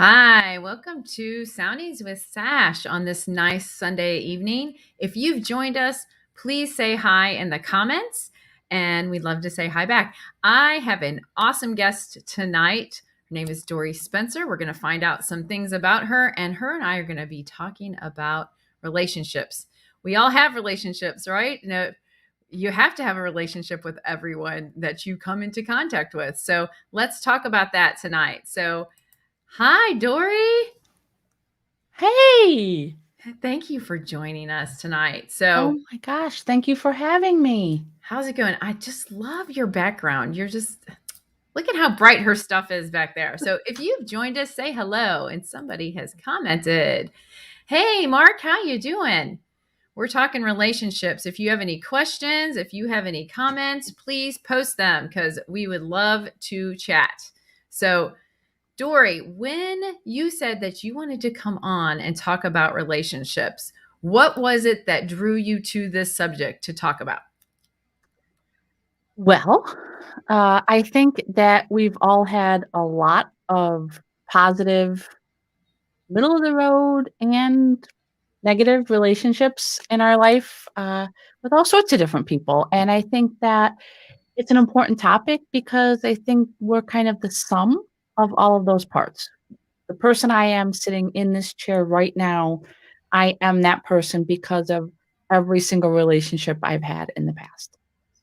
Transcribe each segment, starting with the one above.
Hi, welcome to Soundings with Sash on this nice Sunday evening. If you've joined us, please say hi in the comments, and we'd love to say hi back. I have an awesome guest tonight. Her name is Dori Spencer. We're going to find out some things about her, and her and I are going to be talking about relationships. We all have relationships, right? No, you have to have a relationship with everyone that you come into contact with. So let's talk about that tonight. Hi, Dori. Hey! Thank you for joining us tonight. Oh my gosh, thank you for having me. How's it going? I just love your background. You're just look at how bright her stuff is back there. So, if you've joined us, say hello. And somebody has commented, "Hey, Mark, how you doing?" We're talking relationships. If you have any questions, if you have any comments, please post them because we would love to chat. So, Dori, when you said that you wanted to come on and talk about relationships, what was it that drew you to this subject to talk about? Well, I think that we've all had a lot of positive, middle of the road, and negative relationships in our life with all sorts of different people. And I think that it's an important topic because I think we're kind of the sum of all of those parts. The person I am sitting in this chair right now, I am that person because of every single relationship I've had in the past.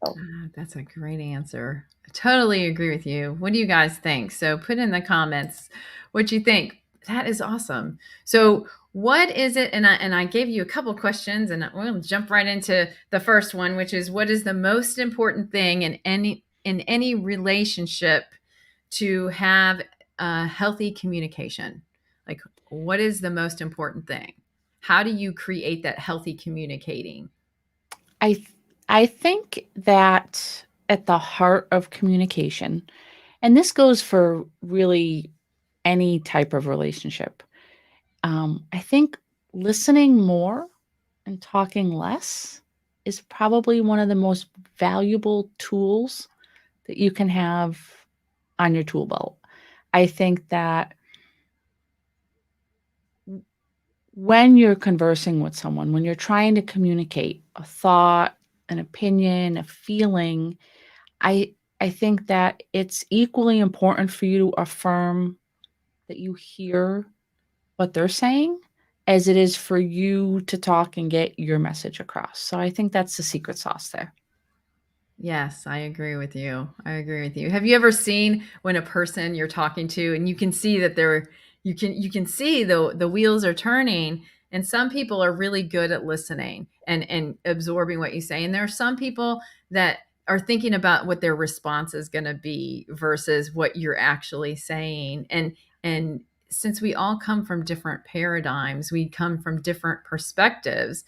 So, That's a great answer. I totally agree with you. What do you guys think? So put in the comments what you think. That is awesome. So what is it? And I gave you a couple questions, and we'll jump right into the first one, which is what is the most important thing in any relationship to have a healthy communication? Like, what is the most important thing? How do you create that healthy communicating? I th- I think that at the heart of communication, and this goes for really any type of relationship, I think listening more and talking less is probably one of the most valuable tools that you can have on your tool belt. I think that when you're conversing with someone, when you're trying to communicate a thought, an opinion, a feeling, I I think that it's equally important for you to affirm that you hear what they're saying as it is for you to talk and get your message across. So I think that's the secret sauce there. Yes, I agree with you. I agree with you. Have you ever seen when a person you're talking to and you can see that you can see the wheels are turning, and some people are really good at listening and absorbing what you say, and there are some people that are thinking about what their response is going to be versus what you're actually saying. And since we all come from different paradigms, we come from different perspectives,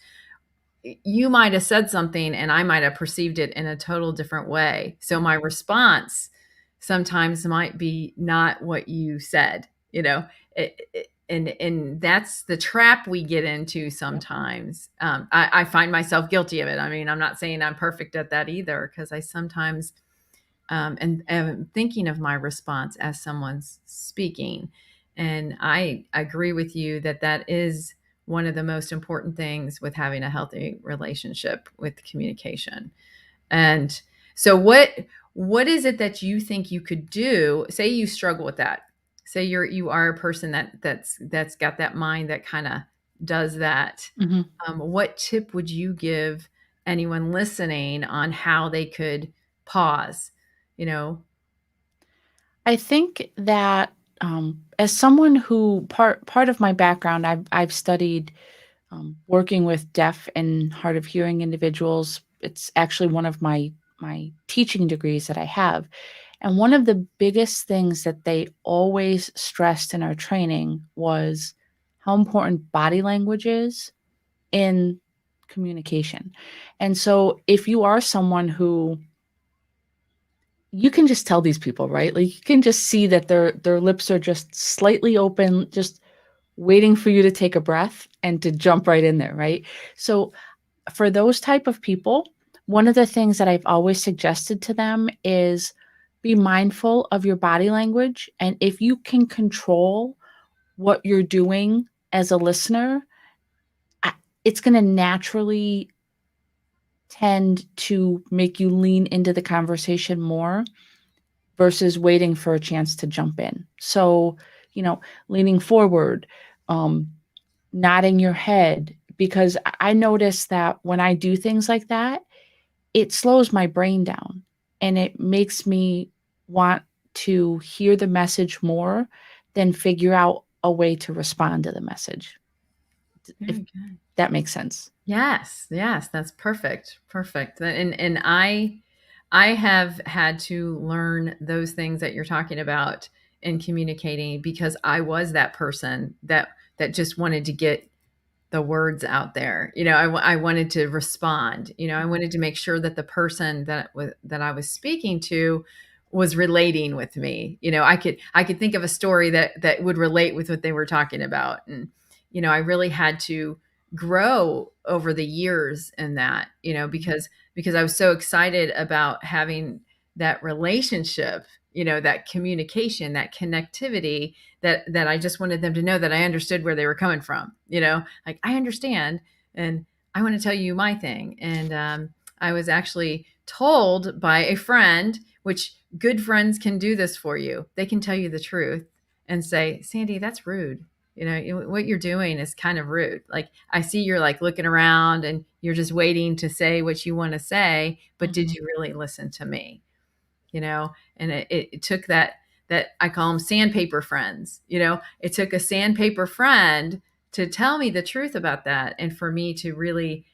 you might have said something and I might have perceived it in a total different way. So my response sometimes might be not what you said, you know, and that's the trap we get into Yep. sometimes. I find myself guilty of it. I mean, I'm not saying I'm perfect at that either, because I sometimes and am thinking of my response as someone's speaking. And I agree with you that that is one of the most important things with having a healthy relationship with communication. And so what is it that you think you could do? Say you struggle with that. Say you are a person that's got that mind that kind of does that. Mhm. What tip would you give anyone listening on how they could pause? You know, I think that as someone who part of my background, I've studied working with deaf and hard of hearing individuals. It's actually one of my teaching degrees that I have. And one of the biggest things that they always stressed in our training was how important body language is in communication. And so if you are someone who you can just tell these people, right? Like you can just see that their lips are just slightly open, just waiting for you to take a breath and to jump right in there, right? So for those type of people, one of the things that I've always suggested to them is be mindful of your body language, and if you can control what you're doing as a listener, I, it's going to naturally tend to make you lean into the conversation more versus waiting for a chance to jump in. So, you know, leaning forward, um, nodding your head, because I notice that when I do things like that, it slows my brain down and it makes me want to hear the message more than figure out a way to respond to the message. If Very good. that makes sense. Yes, yes, that's perfect, perfect. And I have had to learn those things that you're talking about in communicating because I was that person that just wanted to get the words out there. You know, I wanted to respond. You know, I wanted to make sure that the person that I was speaking to was relating with me. You know, I could think of a story that would relate with what they were talking about, and you know, I really had to grow over the years in that. You know, because I was so excited about having that relationship. You know, that communication, that connectivity, that I just wanted them to know that I understood where they were coming from. You know, like I understand, and I want to tell you my thing. And I was actually told by a friend, which good friends can do this for you. They can tell you the truth and say, Sandy, that's rude. You know, what you're doing is kind of rude. Like, I see you're like looking around and you're just waiting to say what you want to say, but did Mhm. you really listen to me? You know, and it took that I call them sandpaper friends. You know, it took a sandpaper friend to tell me the truth about that, and for me to really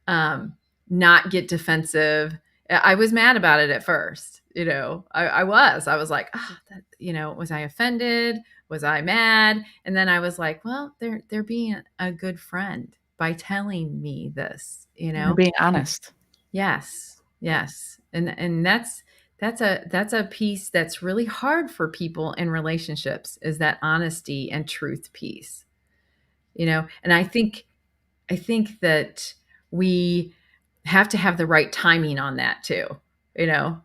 um, not get defensive. I was mad about it at first. You know, I was like, oh, that, you know, was I offended? Was I mad? And then I was like, well, they're being a good friend by telling me this. You And they're know, being honest. yes, yes, and that's a piece that's really hard for people in relationships is that honesty and truth piece. You know, and I think that we have to have the right timing on that too. You know,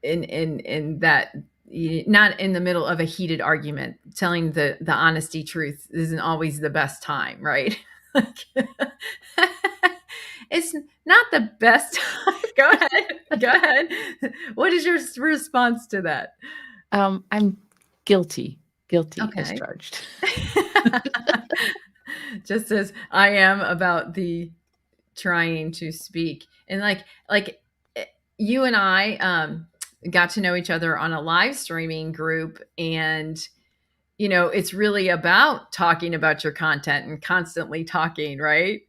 in that not in the middle of a heated argument, telling the honesty truth isn't always the best time, right? Like, it's not the best time. Go ahead. Go ahead. What is your response to that? I'm guilty, guilty as Okay. charged. Just as I am about the trying to speak. And like eh, you and I got to know each other on a live streaming group, and you know, it's really about talking about your content and constantly talking, right?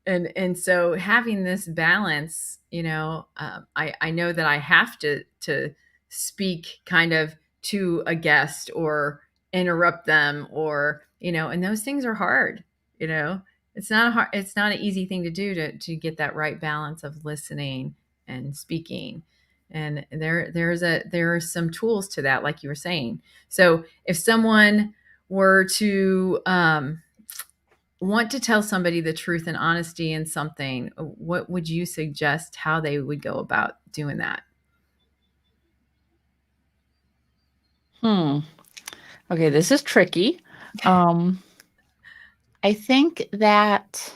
And so having this balance, you know, I know that I have to speak kind of to a guest or interrupt them, or you know, and those things are hard. You know, it's not an easy thing to do to get that right balance of listening and speaking. And there are some tools to that, like you were saying. So if someone were to want to tell somebody the truth and honesty in something, what would you suggest how they would go about doing that? Hmm. Okay, this is tricky. Um, I think that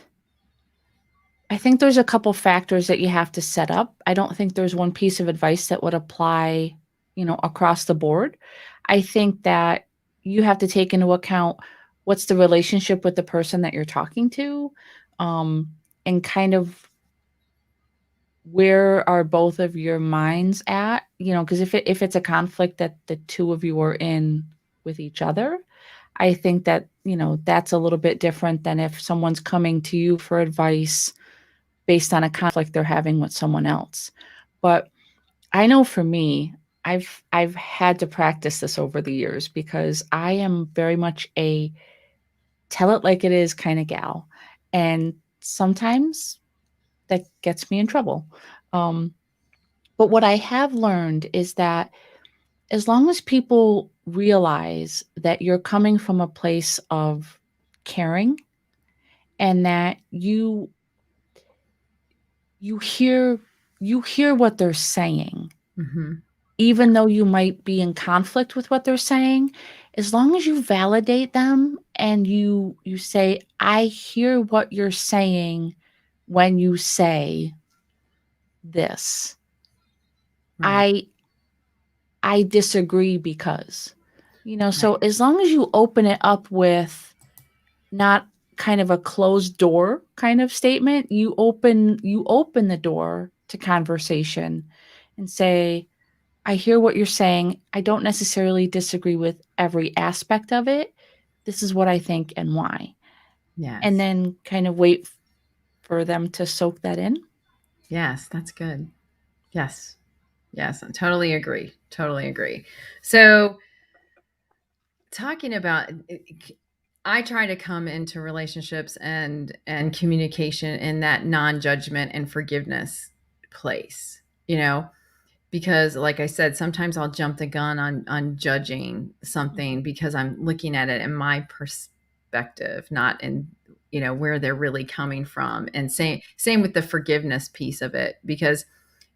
I think there's a couple factors that you have to set up. I don't think there's one piece of advice that would apply, across the board. I think that you have to take into account what's the relationship with the person that you're talking to, um, and kind of where are both of your minds at? Because if it's a conflict that the two of you are in with each other, I think that, that's a little bit different than if someone's coming to you for advice based on a conflict they're having with someone else. But I know for me, I've had to practice this over the years because I am very much a tell it like it is kind of gal. And sometimes that gets me in trouble. Um, but what I have learned is that as long as people realize that you're coming from a place of caring and that you hear you hear what they're saying, Hmm. even though you might be in conflict with what they're saying, as long as you validate them and you say, I hear what you're saying when you say this. Right. I I disagree because, so Right. as long as you open it up with not kind of a closed door kind of statement, you open the door to conversation and say, I hear what you're saying. I don't necessarily disagree with every aspect of it. This is what I think and why. And Yes. then kind of wait for them to soak that in. Yes, that's good. Yes. Yes, I totally agree. Totally agree. So, talking about I try to come into relationships and communication in that non-judgment and forgiveness place. You know, because like I said, sometimes I'll jump the gun on judging Mhm. something because I'm looking at it in my perspective, not in where they're really coming from. And same with the forgiveness piece of it, because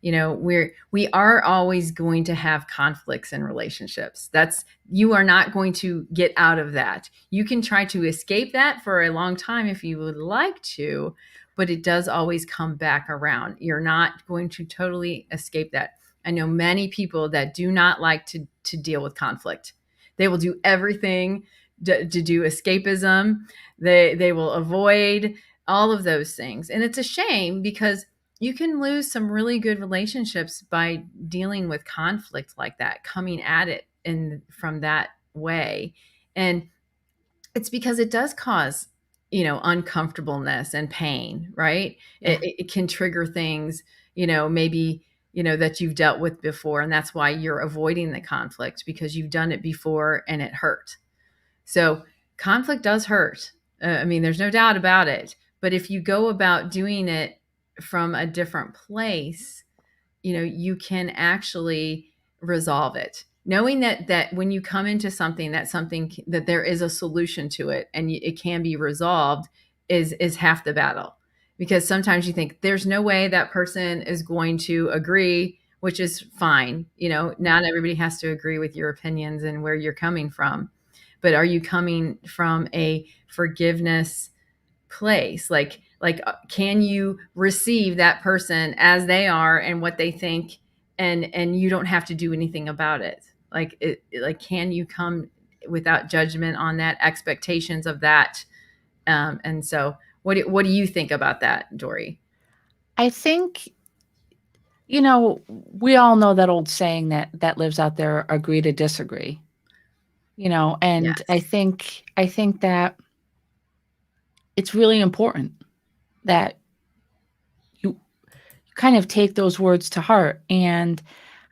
we are always going to have conflicts in relationships. That's You are not going to get out of that. You can try to escape that for a long time if you would like to, but it does always come back around. You're not going to totally escape that. I know many people that do not like to deal with conflict. They will do everything to do escapism. They will avoid all of those things. And it's a shame because you can lose some really good relationships by dealing with conflict like that, coming at it in from that way. And it's because it does cause uncomfortableness and pain, right? Yeah. It can trigger things, maybe that you've dealt with before, and that's why you're avoiding the conflict, because you've done it before and it hurt. So conflict does hurt. I mean, there's no doubt about it. But if you go about doing it from a different place, you can actually resolve it, knowing that when you come into something, that there is a solution to it, and it can be resolved, is half the battle. Because sometimes you think there's no way that person is going to agree, which is fine. Not everybody has to agree with your opinions and where you're coming from, but are you coming from a forgiveness place? Can you receive that person as they are and what they think, and you don't have to do anything about it? Can you come without judgment on that, expectations of that? And so what do you think about that, Dory? I think, we all know that old saying that lives out there, agree to disagree, and I Yes. think I think that it's really important that you kind of take those words to heart. And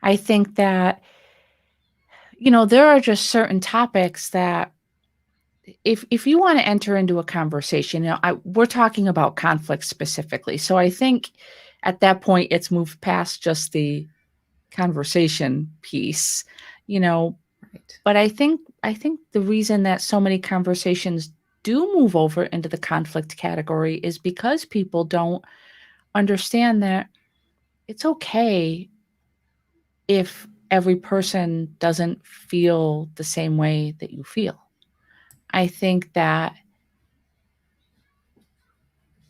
I think that, there are just certain topics that if you want to enter into a conversation, we're talking about conflict specifically. So I think at that point it's moved past just the conversation piece, you know, Right. but I think the reason that so many conversations do move over into the conflict category is because people don't understand that it's okay if every person doesn't feel the same way that you feel. I think that,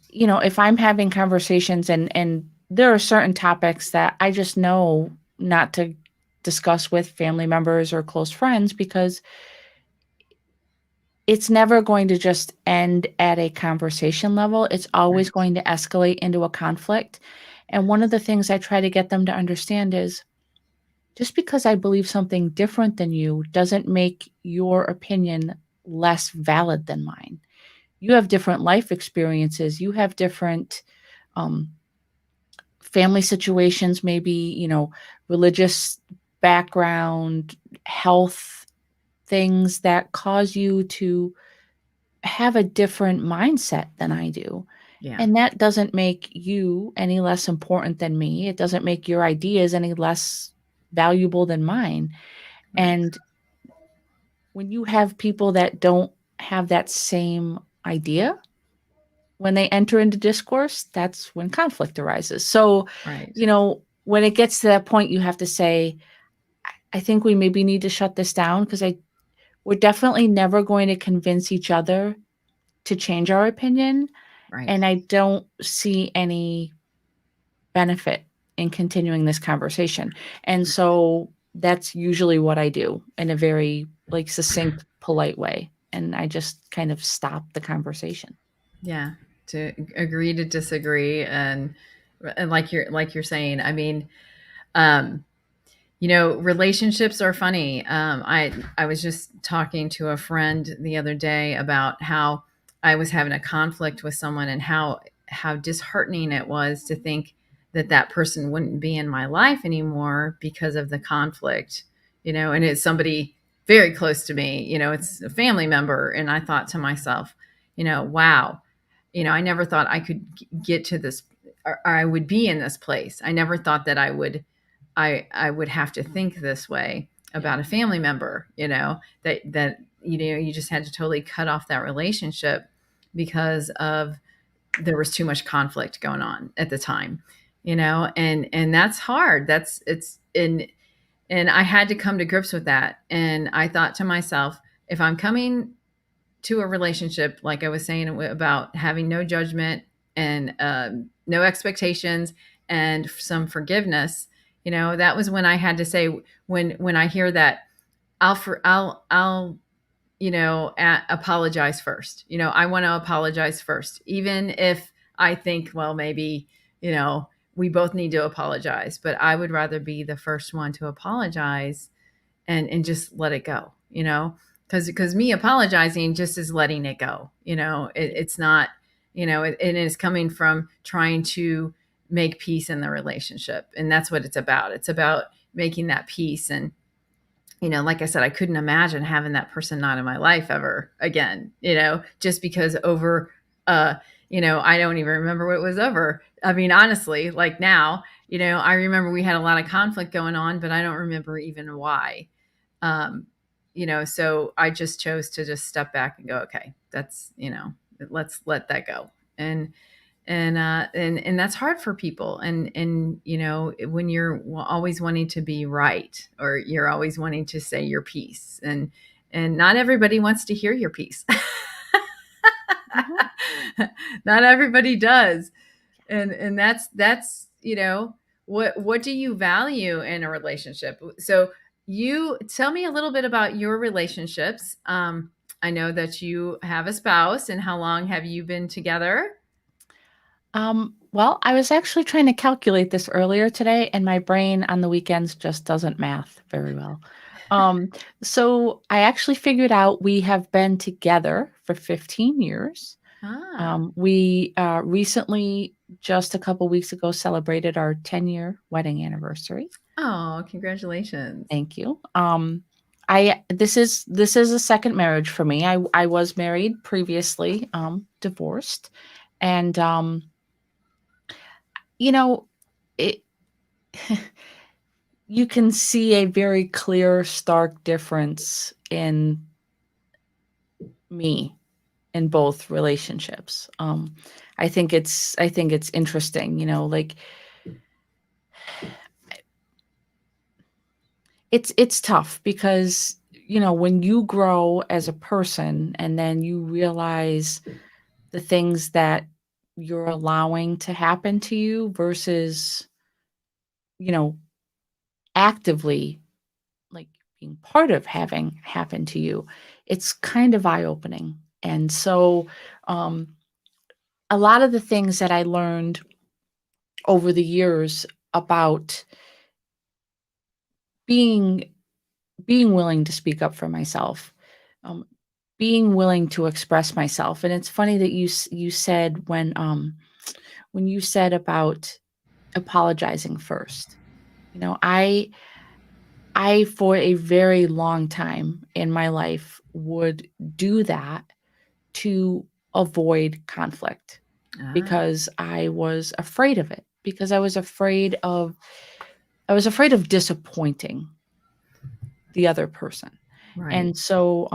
if I'm having conversations and there are certain topics that I just know not to discuss with family members or close friends because it's never going to just end at a conversation level. It's always Right. going to escalate into a conflict. And one of the things I try to get them to understand is just because I believe something different than you doesn't make your opinion less valid than mine. You have different life experiences. You have different um, family situations, maybe, religious background, health things that cause you to have a different mindset than I do. Yeah. And that doesn't make you any less important than me. It doesn't make your ideas any less valuable than mine. Right. And when you have people that don't have that same idea, when they enter into discourse, that's when conflict arises. So, Right. when it gets to that point, you have to say, I think we maybe need to shut this down because we're definitely never going to convince each other to change our opinion, Right. and I don't see any benefit in continuing this conversation. And so that's usually what I do in a very like succinct, polite way. And I just kind of stop the conversation. Yeah. To agree to disagree, and like you're saying, I mean, um, relationships are funny. I was just talking to a friend the other day about how I was having a conflict with someone, and how disheartening it was to think that that person wouldn't be in my life anymore because of the conflict. And it's somebody very close to me. It's a family member, and I thought to myself, wow, I never thought I could get to this, or I would be in this place. I never thought that I would have to think this way Yeah. about a family member, that you just had to totally cut off that relationship because of there was too much conflict going on at the time, and that's hard. That's it's and I had to come to grips with that. And I thought to myself, if I'm coming to a relationship, like I was saying about having no judgment and no expectations and some forgiveness, that was when I had to say, when I hear that, I'll apologize first. I want to apologize first, even if I think, well, maybe, we both need to apologize, but I would rather be the first one to apologize and just let it go, because me apologizing just is letting it go. It's not, it is coming from trying to make peace in the relationship, and that's what it's about making that peace. And like I said, I couldn't imagine having that person not in my life ever again, just because over, I don't even remember what it was over. I mean, honestly, like now, I remember we had a lot of conflict going on, but I don't remember even why. um, so I just chose to just step back and go, okay, that's, let's let that go. And that's hard for people. And when you're always wanting to be right, or you're always wanting to say your piece, and not everybody wants to hear your piece. Mhm. Not everybody does. And that's what do you value in a relationship? So you tell me a little bit about your relationships. I know that you have a spouse, and how long have you been together? Well, I was actually trying to calculate this earlier today, and my brain on the weekends just doesn't math very well. Um, so I actually figured out we have been together for 15 years. Ah. We recently, just a couple weeks ago, celebrated our 10-year wedding anniversary. Oh, congratulations. Thank you. I this is a second marriage for me. I was married previously, divorced, and you know, it you can see a very clear, stark difference in me in both relationships. I think it's interesting, like it's tough because when you grow as a person and then you realize the things that you're allowing to happen to you versus you know actively like being part of having happen to you, it's kind of eye opening. And so um a lot of the things that I learned over the years about being being willing to speak up for myself, um, being willing to express myself. And it's funny that you said when you said about apologizing first. You know, I for a very long time in my life would do that to avoid conflict Ah. because I was afraid of it, because I was afraid of disappointing the other person. Right. And so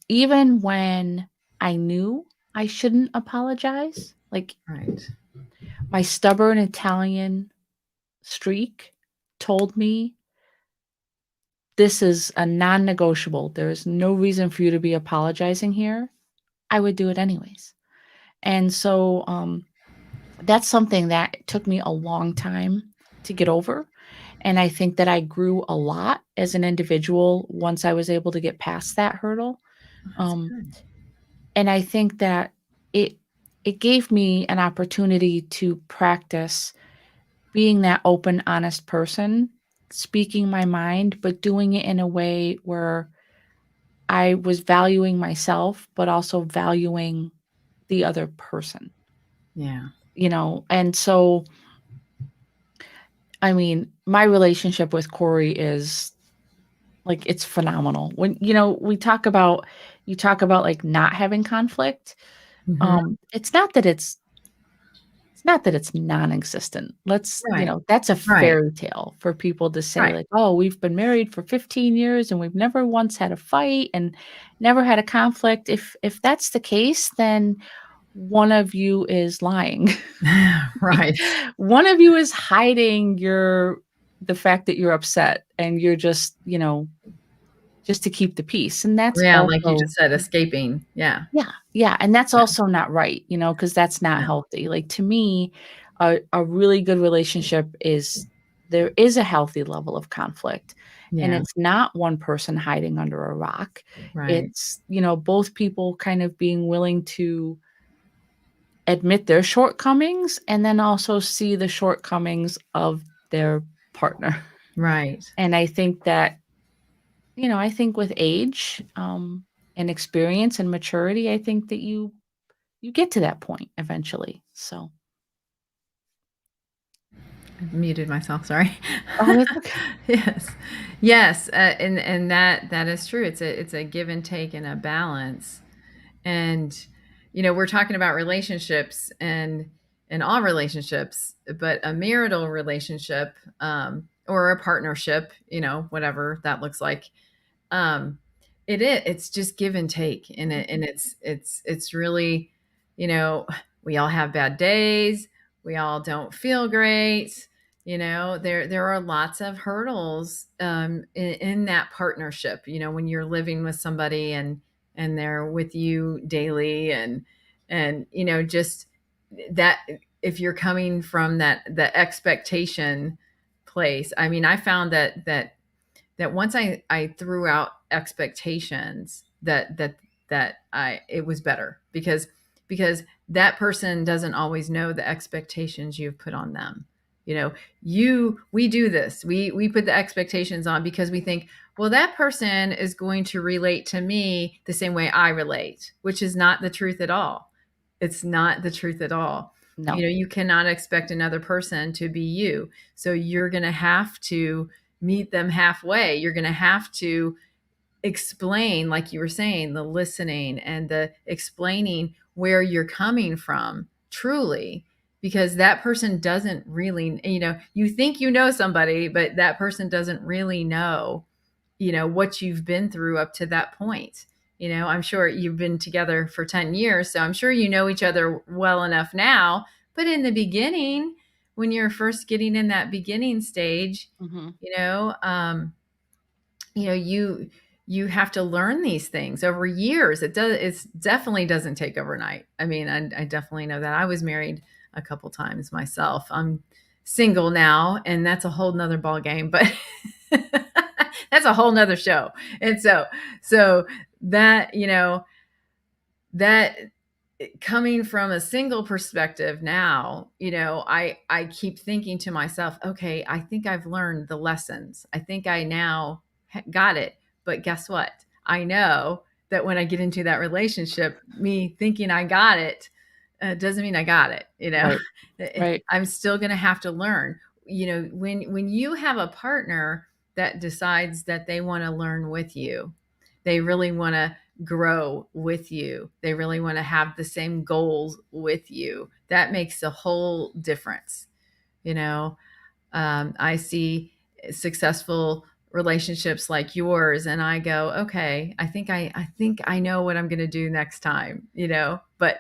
even when I knew I shouldn't apologize, like Right. my stubborn Italian streak told me this is a non-negotiable. There is no reason for you to be apologizing here. I would do it anyways. And so that's something that took me a long time to get over. And I think that I grew a lot as an individual once I was able to get past that hurdle. That's Um, good. and I think that it it gave me an opportunity to practice being that open, honest person, speaking my mind, but doing it in a way where I was valuing myself, but also valuing the other person, Yeah. you know? And so, I mean, my relationship with Corey is like, it's phenomenal. When, we talk about, you talk about like not having conflict. Mhm. It's not that it's non-existent. Right. That's a Right. fairy tale for people to say Right. like, "Oh, we've been married for 15 years and we've never once had a fight and never had a conflict." If that's the case, then one of you is lying. Right. One of you is hiding the fact that you're upset and you're just, just to keep the peace. And that's Yeah, like you also just said, escaping. Yeah. yeah, yeah, and that's Yeah. also not right, because that's not Yeah. healthy. Like, to me, a really good relationship is there is a healthy level of conflict, and Yeah. it's not one person hiding under a rock. Right. It's, both people kind of being willing to admit their shortcomings and then also see the shortcomings of their partner. Right. And I think that, I think with age, and experience and maturity, I think that you get to that point eventually, so I muted myself, sorry. oh, that's okay. Yes. Yes, and that is true. It's a give and take and a balance. And we're talking about relationships and all relationships, but a marital relationship, or a partnership, whatever that looks like, um it's just give and take, and Mhm, it's really, you know we all have bad days, we all don't feel great, there are lots of hurdles, in that partnership, when you're living with somebody and they're with you daily, and just that, if you're coming from the expectation place. I mean, I found that once I threw out expectations, that I it was better, because that person doesn't always know the expectations you've put on them. We do this. We put the expectations on because we think, well, that person is going to relate to me the same way I relate, which is not the truth at all. It's not the truth at all. no, You cannot expect another person to be you. So you're going to have to meet them halfway. You're going to have to explain, like you were saying, the listening and the explaining where you're coming from truly, because that person doesn't really, you think you know somebody, but that person doesn't really know, what you've been through up to that point. I'm sure you've been together for 10 years, so I'm sure you know each other well enough now. But in the beginning, when you're first getting in that beginning stage, mhm, you know, um, you have to learn these things over years. It definitely doesn't take overnight. I mean, I definitely know that. I was married a couple times myself. I'm single now, and that's a whole nother ball game, but that's a whole nother show. And so that, that coming from a single perspective now, I keep thinking to myself, okay, I think I've learned the lessons. I think I now got it. But guess what? I know that when I get into that relationship, me thinking I got it, doesn't mean I got it. right, right, I'm still going to have to learn. When you have a partner that decides that they want to learn with you, they really want to grow with you, they really want to have the same goals with you, that makes a whole difference. you know I see successful relationships like yours, and I go, okay, I think I know what I'm going to do next time. But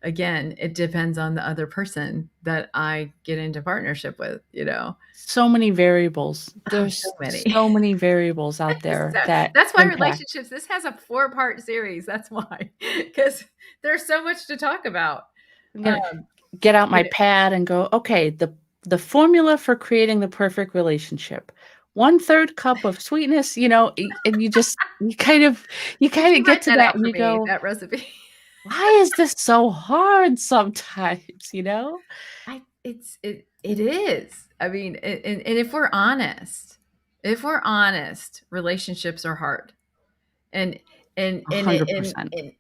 again, it depends on the other person that I get into partnership with, you know? So many variables. Oh, so There's many. so many variables out there So that that's why impact. relationships, this has a 4-part series. That's why, because there's so much to talk about. I'm gonna Um, get out you my know, pad and go, "Okay, the formula for creating the perfect relationship. 1/3 cup of sweetness," and you could kinda you get write to that that out and for you me, go, that recipe? "Why is this so hard sometimes?" You know? It is. I mean, and if we're honest, relationships are hard. And $100%.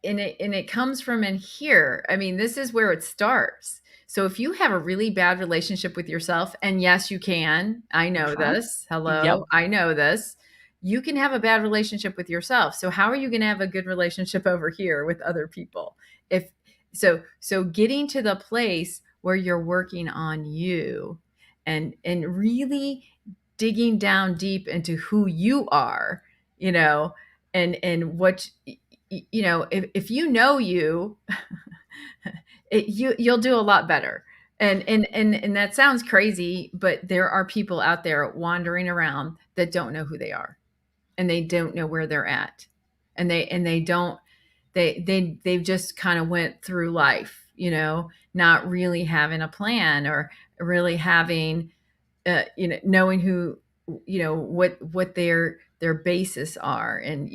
it comes from in here. I mean, this is where it starts. So if you have a really bad relationship with yourself, and yes, you can. I know Uh-huh. this. Yep. Hello, I know this. You can have a bad relationship with yourself. So how are you going to have a good relationship over here with other people? If so getting to the place where you're working on you and really digging down deep into who you are, you know, and what if you know you, you'll do a lot better. And that sounds crazy, but there are people out there wandering around that don't know who they are, and they don't know where they're at, and they don't they've just kind of went through life, not really having a plan, or really having knowing who, what their bases are, and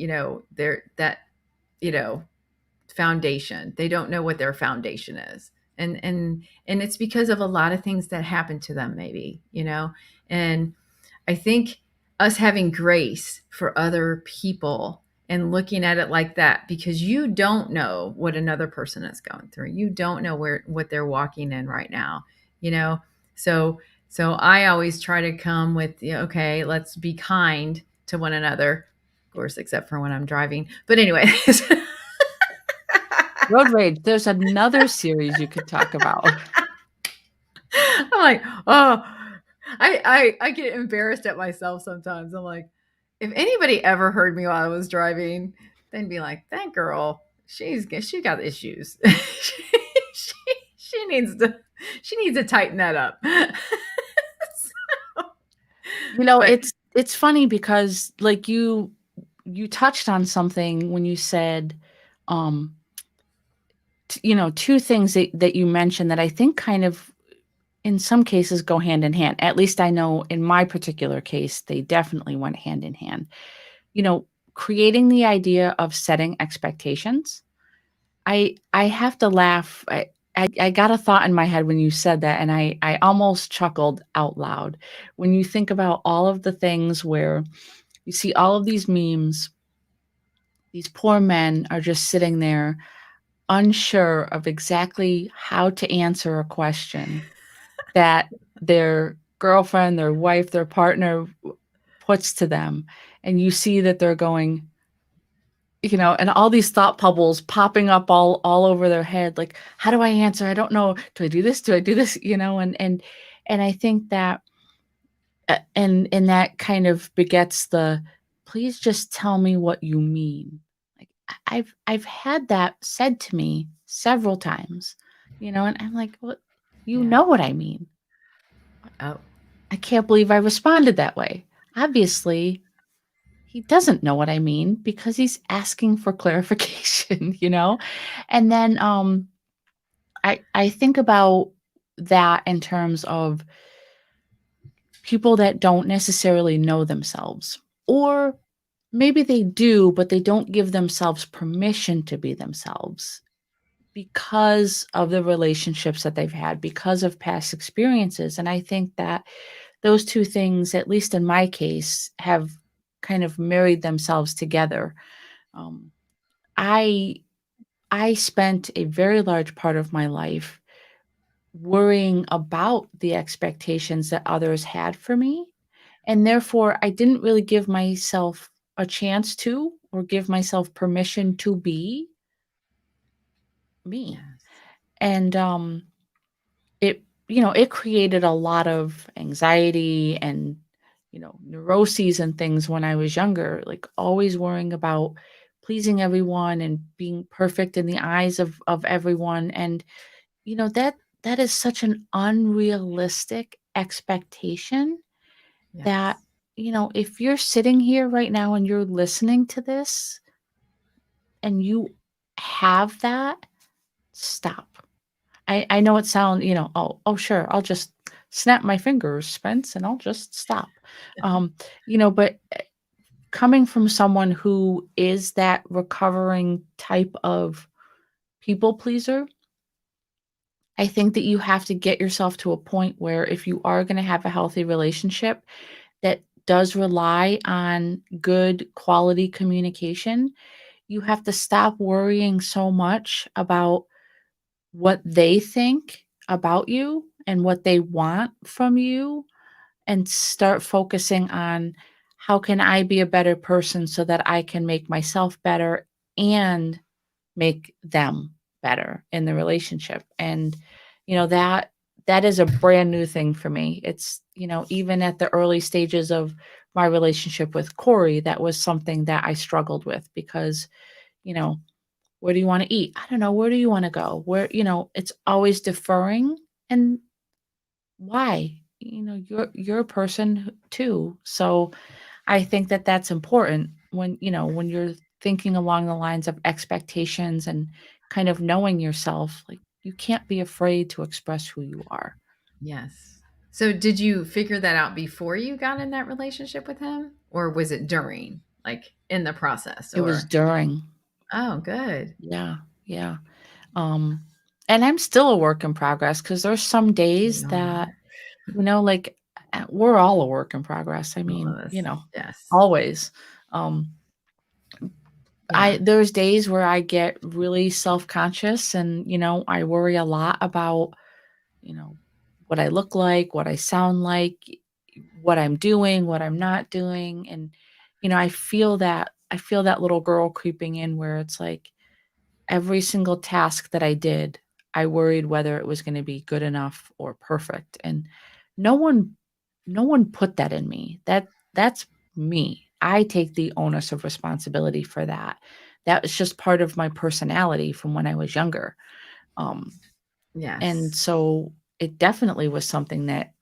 their that you know foundation. They don't know what their foundation is. And it's because of a lot of things that happened to them, maybe. And I think us having grace for other people and looking at it like that, because you don't know what another person is going through. You don't know what they're walking in right now, you know. So I always try to come with, okay, let's be kind to one another, of course, except for when I'm driving. But anyways, Road rage, there's another series you could talk about. I'm like, oh, I get embarrassed at myself sometimes. I'm like, if anybody ever heard me while I was driving, they'd be like, that girl, she got issues. she, she needs to she needs to tighten that up. But It's funny because, like, you touched on something when you said, um, two things that you mentioned that I think kind of, in some cases, go hand in hand. At least I know in my particular case, they definitely went hand in hand. You know, Creating the idea of setting expectations. I have to laugh. I got a thought in my head when you said that, and I almost chuckled out loud when you think about all of the things where you see all of these memes. These poor men are just sitting there unsure of exactly how to answer a question that their girlfriend, their wife, their partner puts to them. And you see that they're going, and all these thought bubbles popping up all over their head, like, how do I answer? I don't know. Do I do this? Do I do this? And I think that, and that kind of begets the, please just tell me what you mean. Like, I've had that said to me several times, and I'm like, well, you yeah. know what I mean. Oh, I can't believe I responded that way. Obviously, he doesn't know what I mean because he's asking for clarification, And then I think about that in terms of people that don't necessarily know themselves, or maybe they do, but they don't give themselves permission to be themselves because of the relationships that they've had, because of past experiences. And I think that those two things, at least in my case, have kind of married themselves together. Um, I I spent a very large part of my life worrying about the expectations that others had for me, and therefore I didn't really give myself a chance to, or give myself permission to be me. yes. And it created a lot of anxiety and neuroses and things when I was younger, like always worrying about pleasing everyone and being perfect in the eyes of everyone, and, that is such an unrealistic expectation that, Yes. if you're sitting here right now and you're listening to this and you have that, stop. I know it sound, "Oh, sure, I'll just snap my fingers, Spence, and I'll just stop." But coming from someone who is that recovering type of people pleaser, I think that you have to get yourself to a point where if you are gonna have a healthy relationship that does rely on good quality communication, you have to stop worrying so much about what they think about you and what they want from you, and start focusing on how can I be a better person so that I can make myself better and make them better in the relationship. And that is a brand new thing for me. It's, even at the early stages of my relationship with Corey, that was something that I struggled with because, you know, where do you want to eat? I don't know. Where do you want to go? It's always deferring. And why? You're a person too. So I think that that's important when you're thinking along the lines of expectations and kind of knowing yourself, like, you can't be afraid to express who you are. Yes. So did you figure that out before you got in that relationship with him? Or was it during, like in the process? It was Or, during. oh, good. Yeah, yeah. Um, and I'm still a work in progress because there's some We days that, are, like, we're all a work in progress. I all of mean, us. Yes. always. Um, I Yeah. there's days where I get really self-conscious and, I worry a lot about, you know, what I look like, what I sound like, what I'm doing, what I'm not doing. And, I feel that little girl creeping in where it's like every single task that I did, I worried whether it was going to be good enough or perfect. And no one no one put that in me. That's me. I take the onus of responsibility for that. That was just part of my personality from when I was younger. Um, and Yes. so it definitely was something that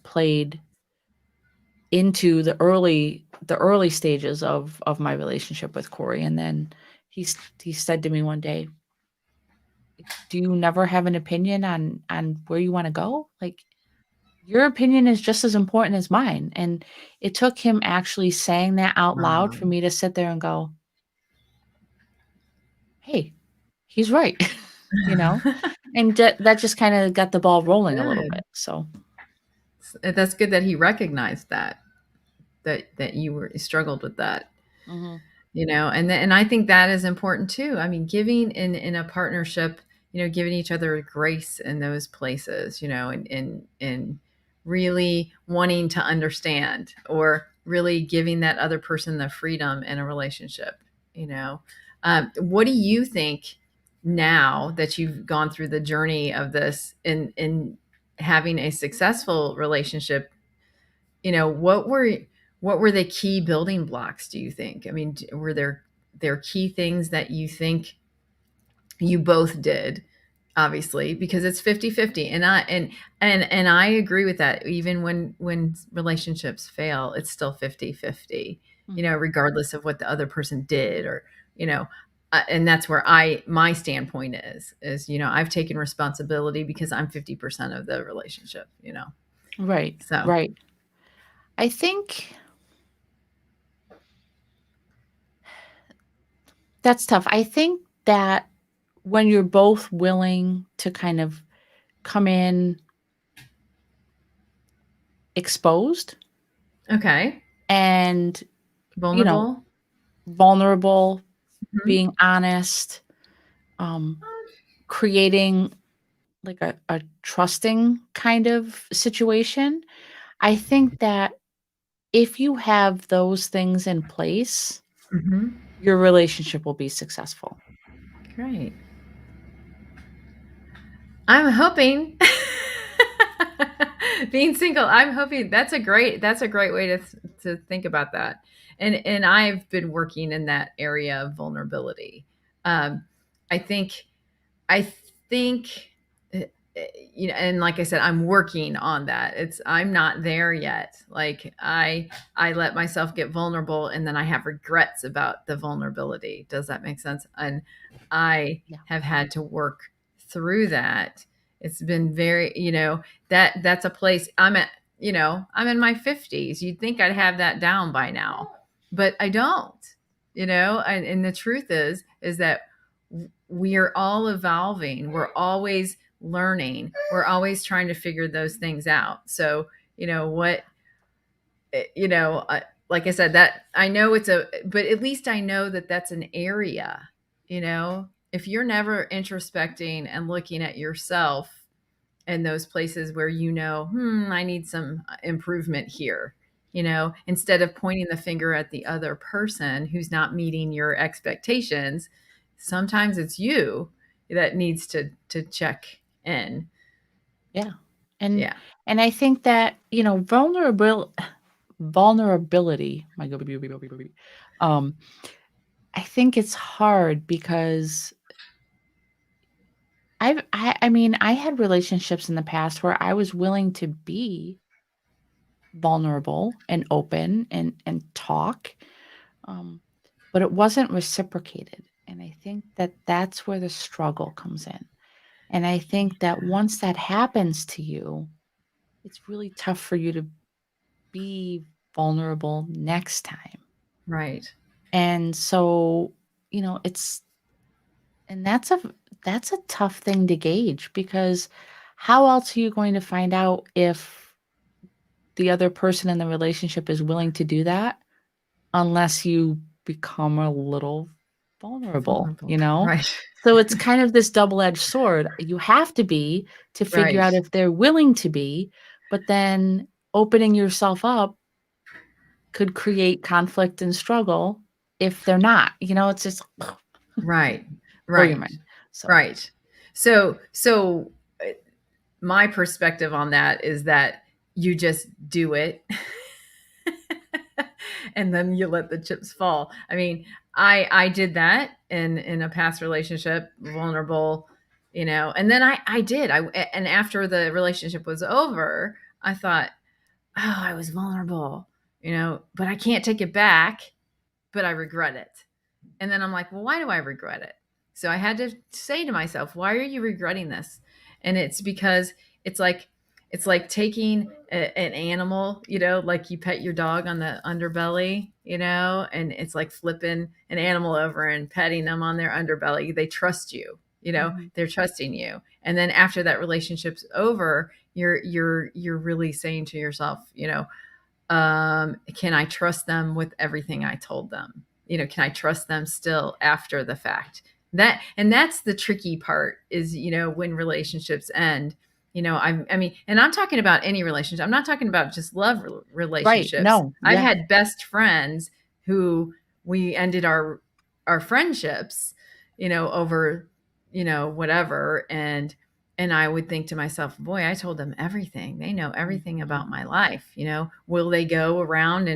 played into the early stages of my relationship with Corey. And then he said to me one day, "Do you never have an opinion on where you want to go? Like, your opinion is just as important as mine." And it took him actually saying that out loud for Wow. me to sit there and go, "Hey, he's right." you know? And that just kinda got the ball rolling a little Good. bit. So, That's good that he recognized that you were struggled with that. mhm, And I think that is important too. I mean, giving in a partnership, giving each other grace in those places, and really wanting to understand, or really giving that other person the freedom in a relationship. What do you think now that you've gone through the journey of this in having a successful relationship? What were the key building blocks, do you think? I mean, were there key things that you think you both did, obviously, because it's 50-50, and I agree with that. Even when relationships fail, it's still 50-50, mhm. regardless of what the other person did, or you know and that's where my standpoint is, I've taken responsibility because I'm 50% of the relationship. Right, So, right. I think that's tough. I think that when you're both willing to kind of come in exposed okay. and, you know, Vulnerable? vulnerable, Mhm. being honest, um, creating like a trusting kind of situation. I think that if you have those things in place, Mhm. your relationship will be successful. Great. I'm hoping being single, I'm hoping that's a great way to think about that. And I've been working in that area of vulnerability. Um, I think I think, uh, and like I said, I'm working on that. I'm not there yet. Like I let myself get vulnerable, and then I have regrets about the vulnerability. Does that make sense? And I Yeah. have had to work through that. It's been very, that's a place I'm at. I'm in my 50s. You'd think I'd have that down by now, but I don't. And the truth is that we are all evolving. We're always learning. We're always trying to figure those things out. So, what, like I said, that I know but at least I know that that's an area, if you're never introspecting and looking at yourself in those places where I need some improvement here, instead of pointing the finger at the other person who's not meeting your expectations, sometimes it's you that needs to check in. Yeah. And Yeah. and I think that, vulnerability, my god, um, I think it's hard because I mean, I had relationships in the past where I was willing to be vulnerable and open and talk, um, but it wasn't reciprocated, and I think that that's where the struggle comes in, and I think that once that happens to you, it's really tough for you to be vulnerable next time. Right. And so, it's and that's a tough thing to gauge because how else are you going to find out if the other person in the relationship is willing to do that unless you become a little vulnerable, Vulnerable. you know? Right. So it's kind of this double-edged sword. You have to be to figure Right. out if they're willing to be, but then opening yourself up could create conflict and struggle if they're not. It's just Right. blow your Right. mind. So, Right. So my perspective on that is that you just do it and then you let the chips fall. I mean, I did that in a past relationship, vulnerable, and then I did. And after the relationship was over, I thought, "Oh, I was vulnerable." But I can't take it back, but I regret it. And then I'm like, well, why do I regret it? So I had to say to myself, why are you regretting this? And it's because it's like taking an animal, like you pet your dog on the underbelly, and it's like flipping an animal over and petting them on their underbelly. They trust you, mhm, they're trusting you. And then after that relationship's over, you're really saying to yourself, can I trust them with everything I told them? Can I trust them still after the fact? That's the tricky part is, when relationships end, I mean, and I'm talking about any relationship. I'm not talking about just love right, relationships. no, I've yeah, had best friends who we ended our friendships, over, whatever. And I would think to myself, boy, I told them everything. They know everything mhm, about my life. Will they go around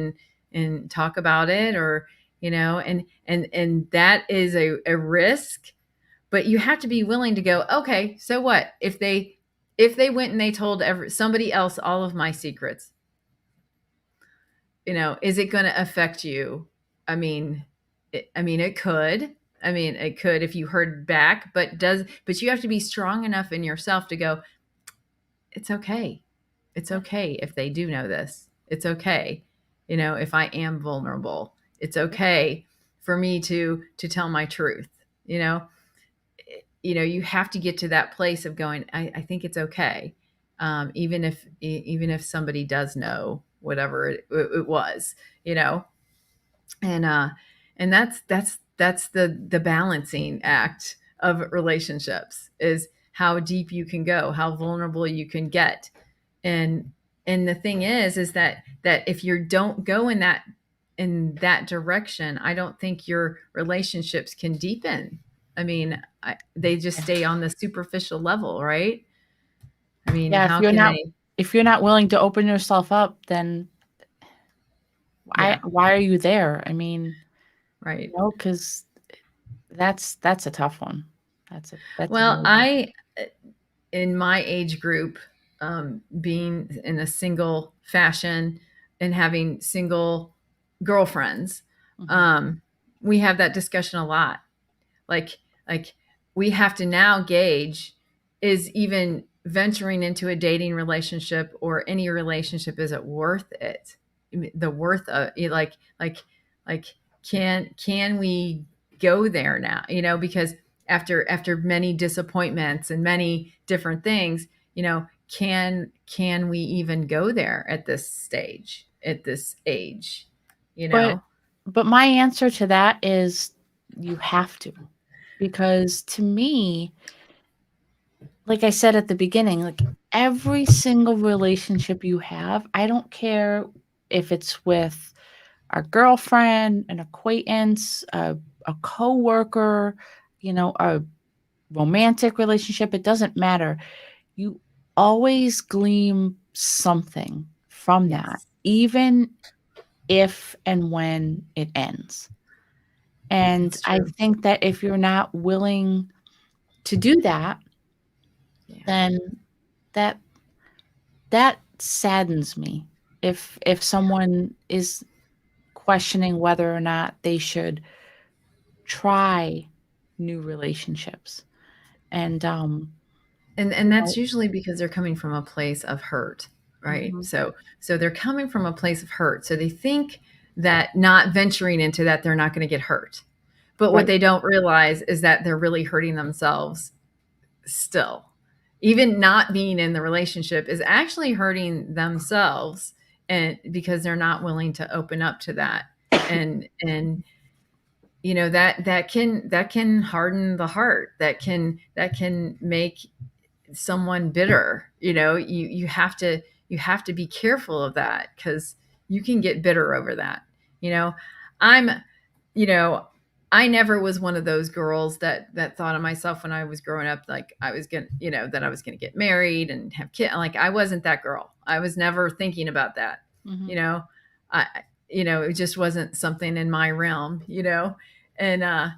and talk about it, or, and that is a risk, but you have to be willing to go, okay, so what? If they went and they told somebody else all of my secrets, is it going to affect you? I mean, it could. I mean, it could if you heard back, but you have to be strong enough in yourself to go, it's okay. It's yeah, okay if they do know this. It's okay, if I am vulnerable. It's yeah, okay for me to tell my truth. You know, you have to get to that place of going. I think it's okay, even if somebody does know whatever it was. You know, and that's the balancing act of relationships is how deep you can go, how vulnerable you can get. And and the thing is that if you don't go in that direction, I don't think your relationships can deepen. I mean, they just yeah. stay on the superficial level, right? I mean, Yeah, how can they? if you're not willing to open yourself up, then I Yeah, why are you there? I mean, right. because that's a tough one. That's a Well, really tough one. I in my age group, being in a single fashion and having single girlfriends, Mhm. um, we have that discussion a lot. Like we have to now gauge, is even venturing into a dating relationship or any relationship, is it worth it? The worth of it, like can we go there now, because after many disappointments and many different things, can we even go there at this stage, at this age, you But know but my answer to that is you have to. Because to me, like I said at the beginning, like every single relationship you have, I don't care if it's with a girlfriend, an acquaintance, a coworker, a romantic relationship, it doesn't matter. You always glean something from that, yes, even if and when it ends. And it's I true. think that if you're not willing to do that, Yeah. then that that saddens me. If someone is questioning whether or not they should try new relationships. And And you that's know, usually because they're coming from a place of hurt, right? mhm, So they're coming from a place of hurt. So they think that not venturing into that, they're not going to get hurt. But what right. they don't realize is that they're really hurting themselves still. Even not being in the relationship is actually hurting themselves, and because they're not willing to open up to that. And that can harden the heart. That can make someone bitter. You have to be careful of that, because you can get bitter over that. you know I'm you know I never was one of those girls that thought of myself when I was growing up, like I was gonna that I was gonna get married and have kids. Like, I wasn't that girl. I was never thinking about that. Mhm. you know I it just wasn't something in my realm. And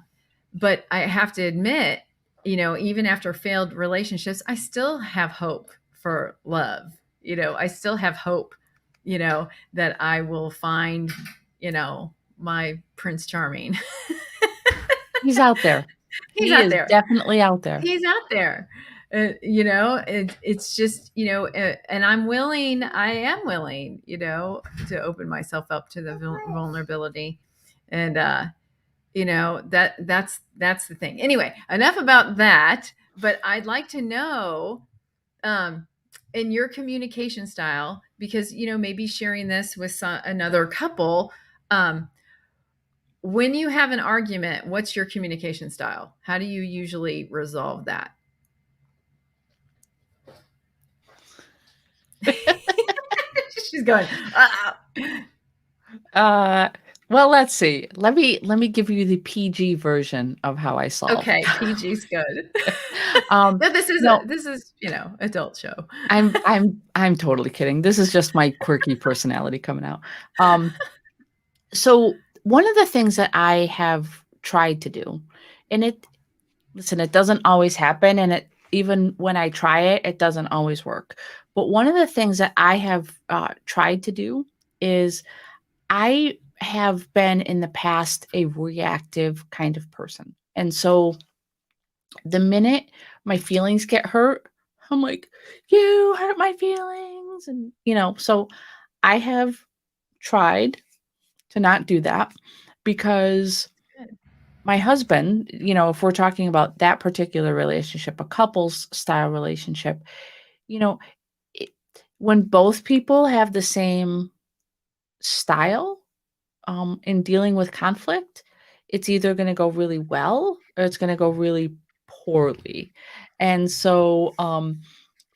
but I have to admit, even after failed relationships, I still have hope for love. I still have hope, that I will find, my Prince Charming. He's out there. He's He out is there. definitely out there. He's out there. It's just, and I am willing, to open myself up to the vulnerability. And, that's the thing. Anyway, enough about that. But I'd like to know, um in your communication style, because maybe sharing this with another couple, um when you have an argument, what's your communication style? How do you usually resolve that? She's going, ah. Uh, well, let's see. Let me give you the PG version of how I solve. Okay, PG's good. Um, No, this is no, adult show. I'm totally kidding. This is just my quirky personality coming out. Um, so one of the things that I have tried to do, and it doesn't always happen, and it even when I try it, it doesn't always work. But one of the things that I have tried to do is I have been in the past a reactive kind of person. And so the minute my feelings get hurt, I'm like, you hurt my feelings. And, so I have tried to not do that because Good. my husband, if we're talking about that particular relationship, a couples style relationship, you know, it, when both people have the same style, in dealing with conflict, it's either going to go really well or it's going to go really poorly. And so,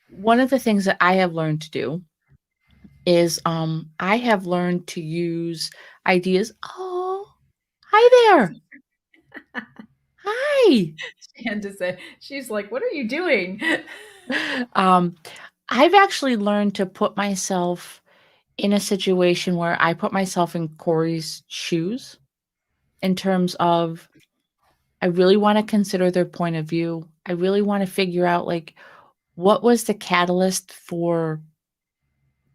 one of the things that I have learned to do is I have learned to use ideas. Oh, hi there. Hi. She had to say, she's like, what are you doing? Um, I've actually learned to put myself in a situation where I put myself in Corey's shoes in terms of I really want to consider their point of view. I really want to figure out like what was the catalyst for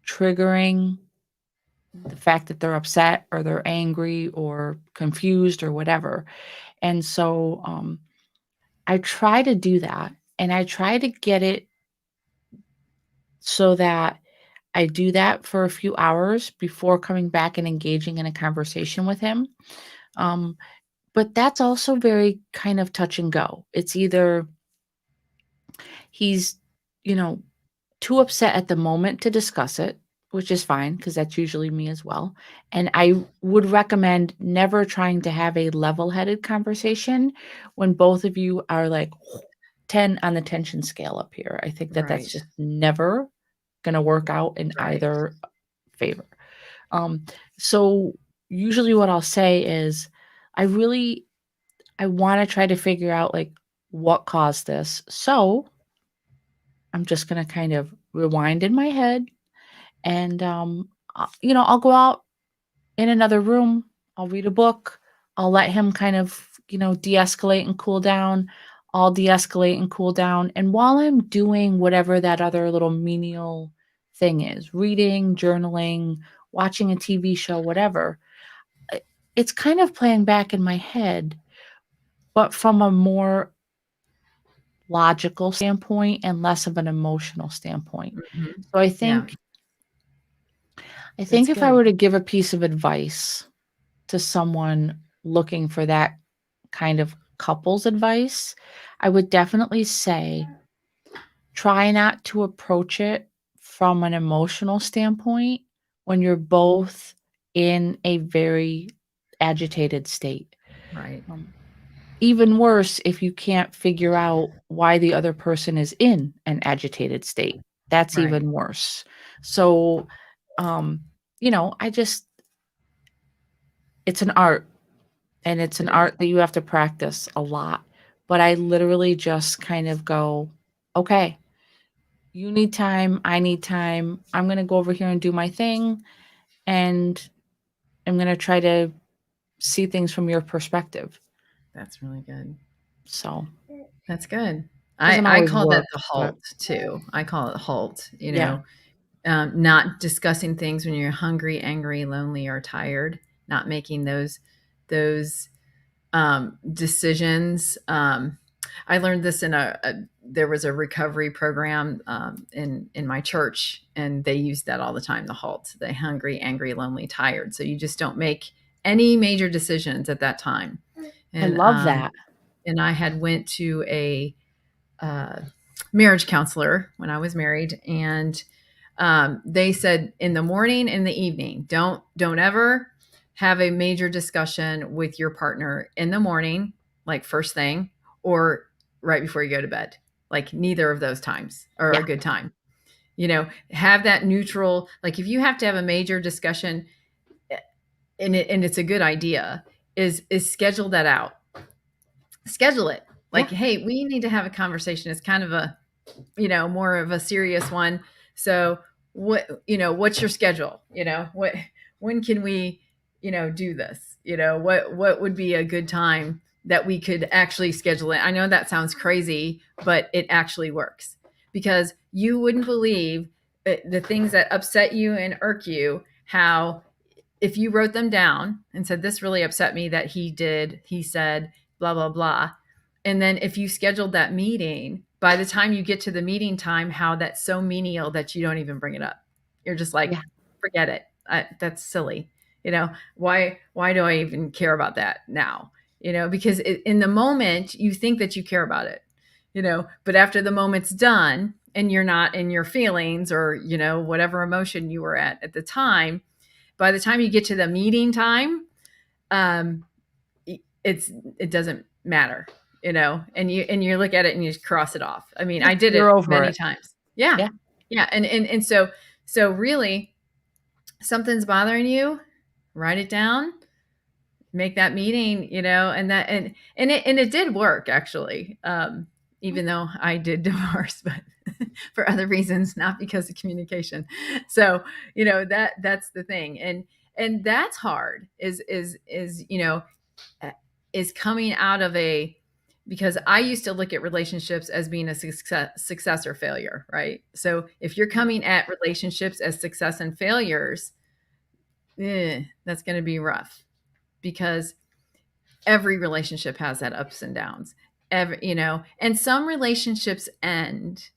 triggering the fact that they're upset or they're angry or confused or whatever. And so I try to do that and I try to get it so that I do that for a few hours before coming back and engaging in a conversation with him. Um, but that's also very kind of touch and go. It's either he's, you know, too upset at the moment to discuss it, which is fine because that's usually me as well. And I would recommend never trying to have a level-headed conversation when both of you are like 10 on the tension scale up here. I think that that's Right. just never gonna work out in Right. either favor. Um, so usually what I'll say is, I really I wanna try to figure out, like, what caused this. So, I'm just gonna kind of rewind in my head and, I'll go out in another room, I'll read a book, I'll let him kind of, de-escalate and cool down. I'll de-escalate and cool down, and while I'm doing whatever that other little menial thing is, reading, journaling, watching a TV show, whatever, I it's kind of playing back in my head, but from a more logical standpoint and less of an emotional standpoint. Mhm. So I Yeah, think I that's think if I good. were to give a piece of advice to someone looking for that kind of couples advice, I would definitely say try not to approach it from an emotional standpoint when you're both in a very agitated state. Right. Um, Even worse if you can't figure out why the other person is in an agitated state. That's Right. even worse. So, um, I just it's an art, and it's an It is. art that you have to practice a lot. But I literally just kind of go, "Okay, you need time, I need time. I'm gonna go over here and do my thing, and I'm gonna try to see things from your perspective." That's really good. So, That's good. doesn't I always call that work, the but halt too. I call it halt, yeah, not discussing things when you're hungry, angry, lonely, or tired, not making those decisions. I learned this in there was a recovery program in my church, and they used that all the time. The halt, the hungry, angry, lonely, tired. So you just don't make any major decisions at that time. I And love that. I had went to a uh, marriage counselor when I was married, and they said in the morning and the evening, don't ever have a major discussion with your partner in the morning, like first thing, or right before you go to bed. Like neither of those times are a Yeah, good time. Have that neutral. Like if you have to have a major discussion, and it's a good idea, is schedule that out. Schedule it. Like, yeah, hey, we need to have a conversation. It's kind of a more of a serious one. So what's your schedule? When can we, do this? What would be a good time that we could actually schedule it? I know that sounds crazy, but it actually works because you wouldn't believe the things that upset you and irk you, how if you wrote them down and said, this really upset me that he said, blah, blah, blah. And then if you scheduled that meeting, by the time you get to the meeting time, how that's so menial that you don't even bring it up. You're just like, yeah, forget it. That's silly. Why do I even care about that now? Because in the moment you think that you care about it, but after the moment's done and you're not in your feelings or, whatever emotion you were at the time, by the time you get to the meeting time, um, it doesn't matter, and you look at it and you just cross it off. I mean, yeah, I did you're it over many it. times. Yeah, Yeah, yeah, and so really, something's bothering you, write it down, make that meeting, and it did work actually. even though I did divorce, but for other reasons, not because of communication. So, that's the thing. And that's hard uh, is coming out of a because I used to look at relationships as being a success or failure, right? So if you're coming at relationships as success and failures, that's going to be rough because every relationship has that ups and downs. And some relationships end,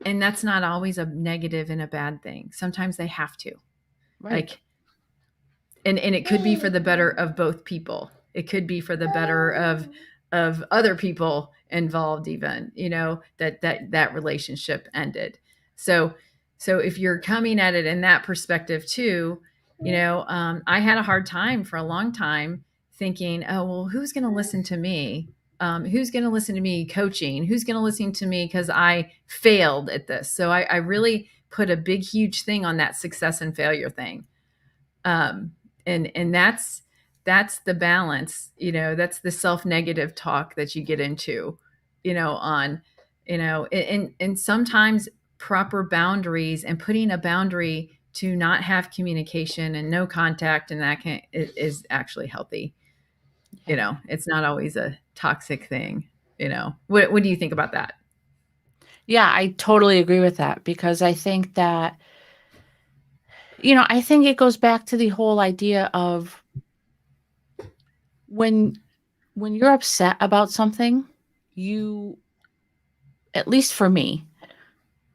and that's not always a negative and a bad thing. Sometimes they have to. Right. Like, and it could be for the better of both people. It could be for the better of other people involved, even, that relationship ended. So so if you're coming at it in that perspective too, I had a hard time for a long time thinking, oh, well, who's going to listen to me? Who's going to listen to me coaching? Who's going to listen to me because I failed at this? So I really put a big huge thing on that success and failure thing. um, and that's the balance, that's the self-negative talk that you get into, on, and sometimes proper boundaries and putting a boundary to not have communication and no contact, and that is actually healthy. Yeah. It's not always a toxic thing. What do you think about that? Yeah, I totally agree with that because I think that, I think it goes back to the whole idea of when when you're upset about something, you at least for me,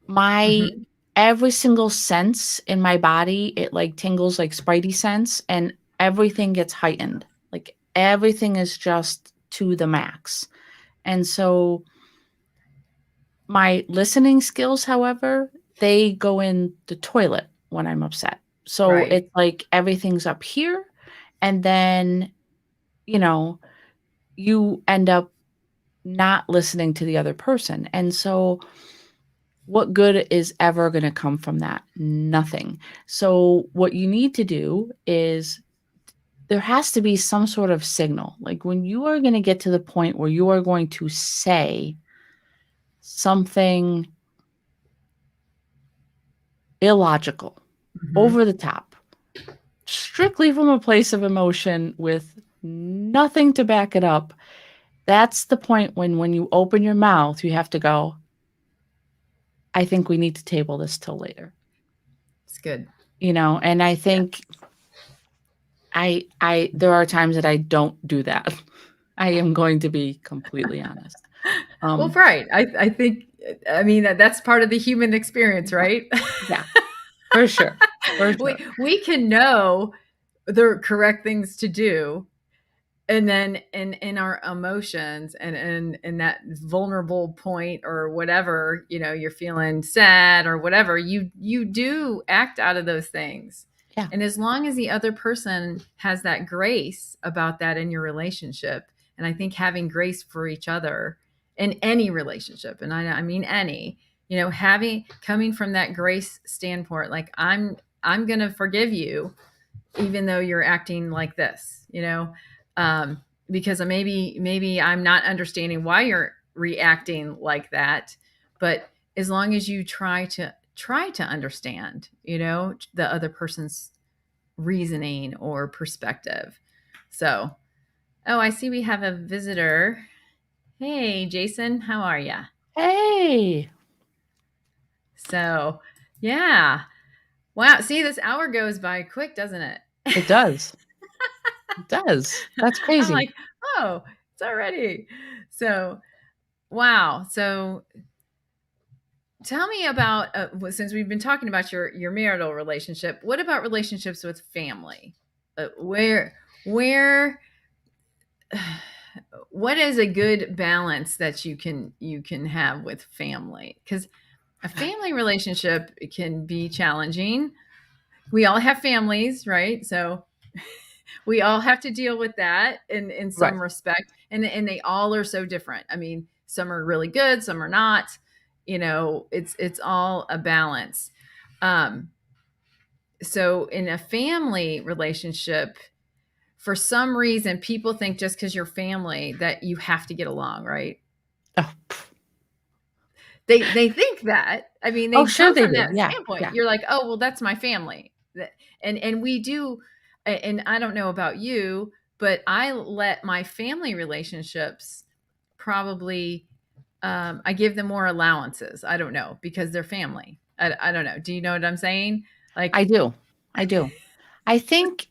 my Hmm. every single sense in my body, it like tingles like spidey sense and everything gets heightened. Like everything is just to the max. And so my listening skills, however, they go in the toilet when I'm upset. So Right. it's like everything's up here and then, you know, you end up not listening to the other person. And so what good is ever going to come from that? Nothing. So what you need to do is there has to be some sort of signal. Like when you are going to get to the point where you are going to say something illogical, Hmm. over the top, strictly from a place of emotion with nothing to back it up, that's the point when you open your mouth, you have to go, I think we need to table this till later. It's good. And I Yeah. think I there are times that I don't do that. I am going to be completely honest. Well, Um, right. I think, I mean, that's part of the human experience, right? yeah, for sure, for sure. We can know the correct things to do, and then in our emotions and in that vulnerable point or whatever, you're feeling sad or whatever, you do act out of those things. Yeah, And as long as the other person has that grace about that in your relationship, and I think having grace for each other in any relationship, and I mean any, having coming from that grace standpoint, like I'm gonna forgive you even though you're acting like this, because maybe I'm not understanding why you're reacting like that. But as long as you try to understand, the other person's reasoning or perspective. So, oh, I see we have a visitor. Hey, Jason, how are you? hey, So, yeah. Wow, see, this hour goes by quick, doesn't it? it does, it does. That's I'm crazy. like, oh, it's already. So, wow. So, tell me about since we've been talking about your marital relationship, what about relationships with family? Where what is a good balance that you can have with family? Because a family relationship can be challenging. We all have families, right? So we all have to deal with that in Right. some respect, and they all are so different. I mean, some are really good, some are not. It's all a balance. um so in a family relationship, for some reason people think just because you're family that you have to get along, right? Oh, They think that. I mean, Oh, they sure come they from do. that Yeah, standpoint. yeah. You're like, "Oh, well, that's my family." And we do, and I don't know about you, but I let my family relationships probably, I give them more allowances. I don't know, because they're family. I don't know. Do you know what I'm saying? I Like, do. I do. I think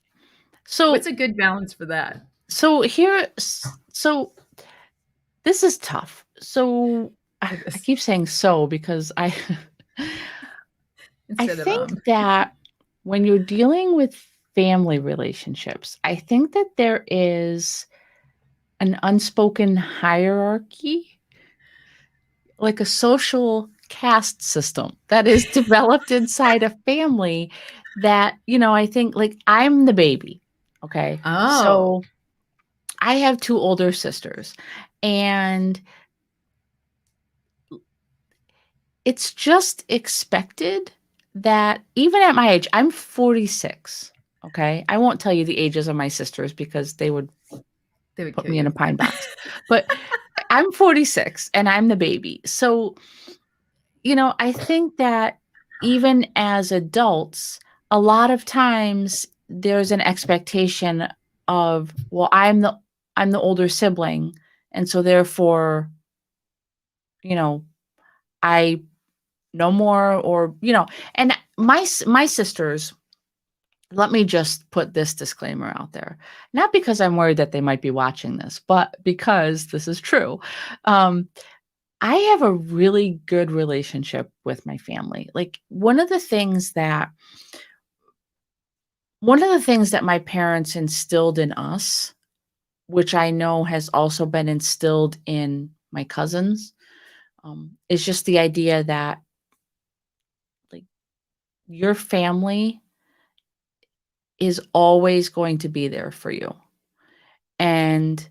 what's so. a good balance for that? So here, so this is tough. So It I is, keep saying so because I instead of think that when you're dealing with family relationships, I think that there is an unspoken hierarchy, like a social caste system that is developed inside a family that, I think like I'm the baby. Okay. Oh, So I have two older sisters, and it's just expected that even at my age, I'm 46. Okay. I won't tell you the ages of my sisters because they would they would put kill me in a you. pine box. But I'm 46 and I'm the baby. So, I think that even as adults, a lot of times there's an expectation of, well, I'm the older sibling, and so therefore, you know, I know more, or and my sisters, let me just put this disclaimer out there. Not because I'm worried that they might be watching this, but because this is true. Um, I have a really good relationship with my family. Like one of the things that my parents instilled in us, which I know has also been instilled in my cousins, is just the idea that like your family is always going to be there for you. And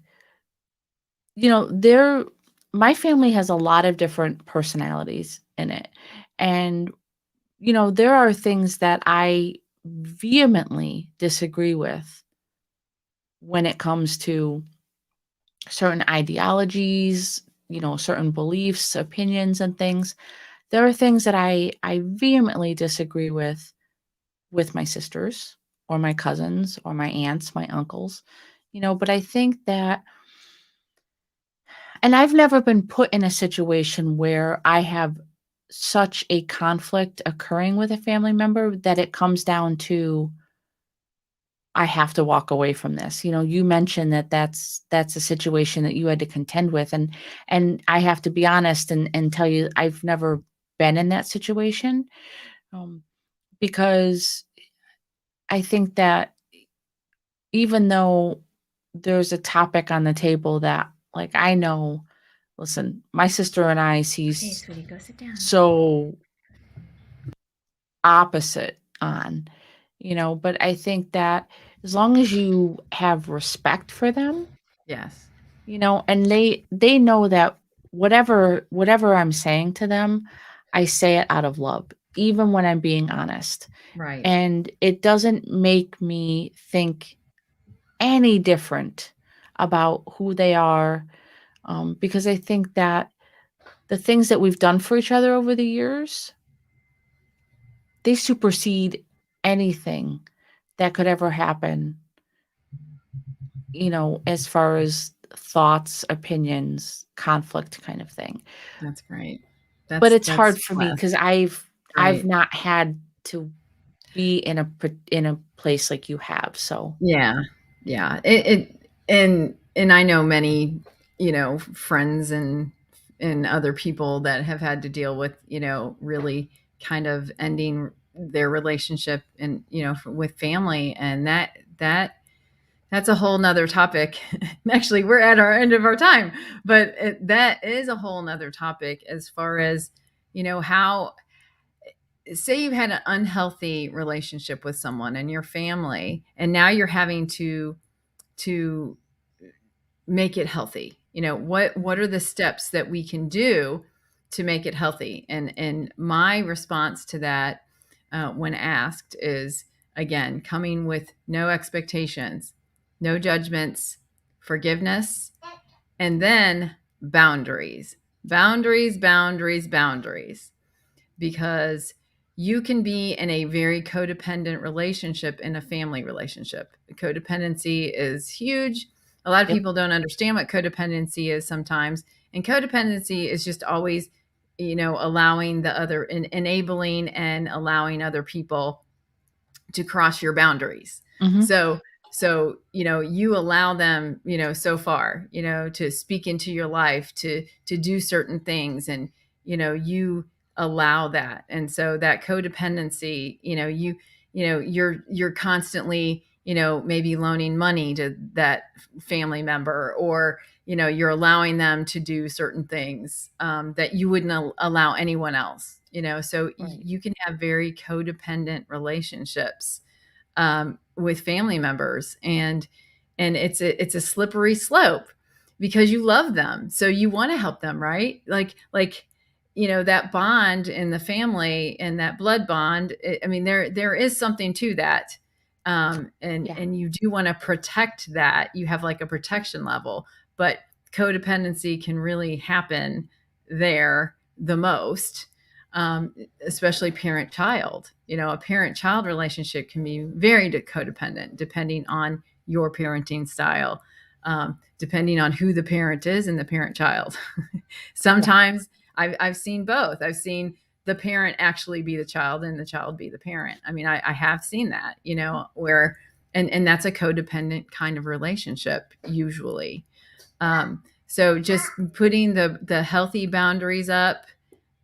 there my family has a lot of different personalities in it. And there are things that I vehemently disagree with when it comes to certain ideologies, certain beliefs, opinions, and things. There are things that I vehemently disagree with my sisters or my cousins or my aunts, my uncles, but I think that, and I've never been put in a situation where I have such a conflict occurring with a family member that it comes down to I have to walk away from this. You mentioned that that's a situation that you had to contend with, and I have to be honest and tell you I've never been in that situation, um, because I think that even though there's a topic on the table that, like, I know, listen, my sister and I see Okay, sweetie, go sit down. so opposite on, but I think that as long as you have respect for them, Yes, and they know that whatever I'm saying to them, I say it out of love, even when I'm being honest. right. And it doesn't make me think any different about who they are, because I think that the things that we've done for each other over the years, they supersede anything that could ever happen, as far as thoughts, opinions, conflict kind of thing. That's great. But it's That's hard for me blessed. because I've Right. not had to be in a place like you have, so Yeah. Yeah. And I know many, friends and other people that have had to deal with, really kind of ending their relationship and, with family. And that's a whole nother topic. Actually, we're at our end of our time, but that is a whole nother topic as far as, how, say you had an unhealthy relationship with someone in your family, and now you're having to make it healthy. What are the steps that we can do to make it healthy? And my response to that, when asked, is, again, coming with no expectations, no judgments, forgiveness, and then boundaries. Boundaries, boundaries, boundaries. Because you can be in a very codependent relationship in a family relationship. Codependency is huge. A lot of Yep. people don't understand what codependency is sometimes. And codependency is just always, allowing the other, enabling and allowing other people to cross your boundaries. Mhm. So you allow them, so far, to speak into your life, to do certain things, and you allow that. And so that codependency, you're constantly, maybe loaning money to that family member, or you're allowing them to do certain things that you wouldn't allow anyone else, so Right. you can have very codependent relationships with family members, and it's a slippery slope because you love them, so you want to help them, right? Like that bond in the family, and that blood bond, I mean, there is something to that, and Yeah. and you do want to protect that. You have like a protection level, but codependency can really happen there the most, especially parent child. A parent child relationship can be very codependent depending on your parenting style, depending on who the parent is and the parent child. Yeah. Sometimes I've seen both. I've seen the parent actually be the child and the child be the parent. I mean, I have seen that, where, and that's a codependent kind of relationship usually. So just putting the healthy boundaries up,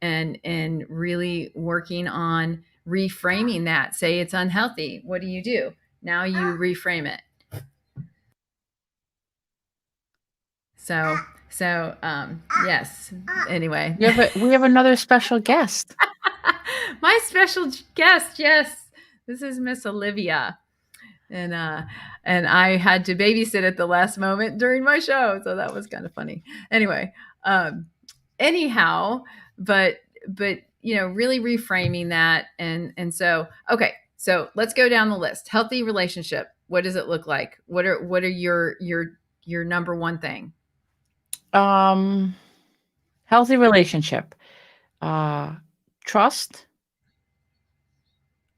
and really working on reframing that. Say it's unhealthy. What do? Now you reframe it. So yes. Anyway, We have another special guest. my special guest. Yes, this is Miss Olivia, and I had to babysit at the last moment during my show, so that was kind of funny. Anyway, um, anyhow, but really reframing that, and so okay, so let's go down the list. Healthy relationship. What does it look like? What are your number one thing? Um, Healthy relationship. Uh, Trust,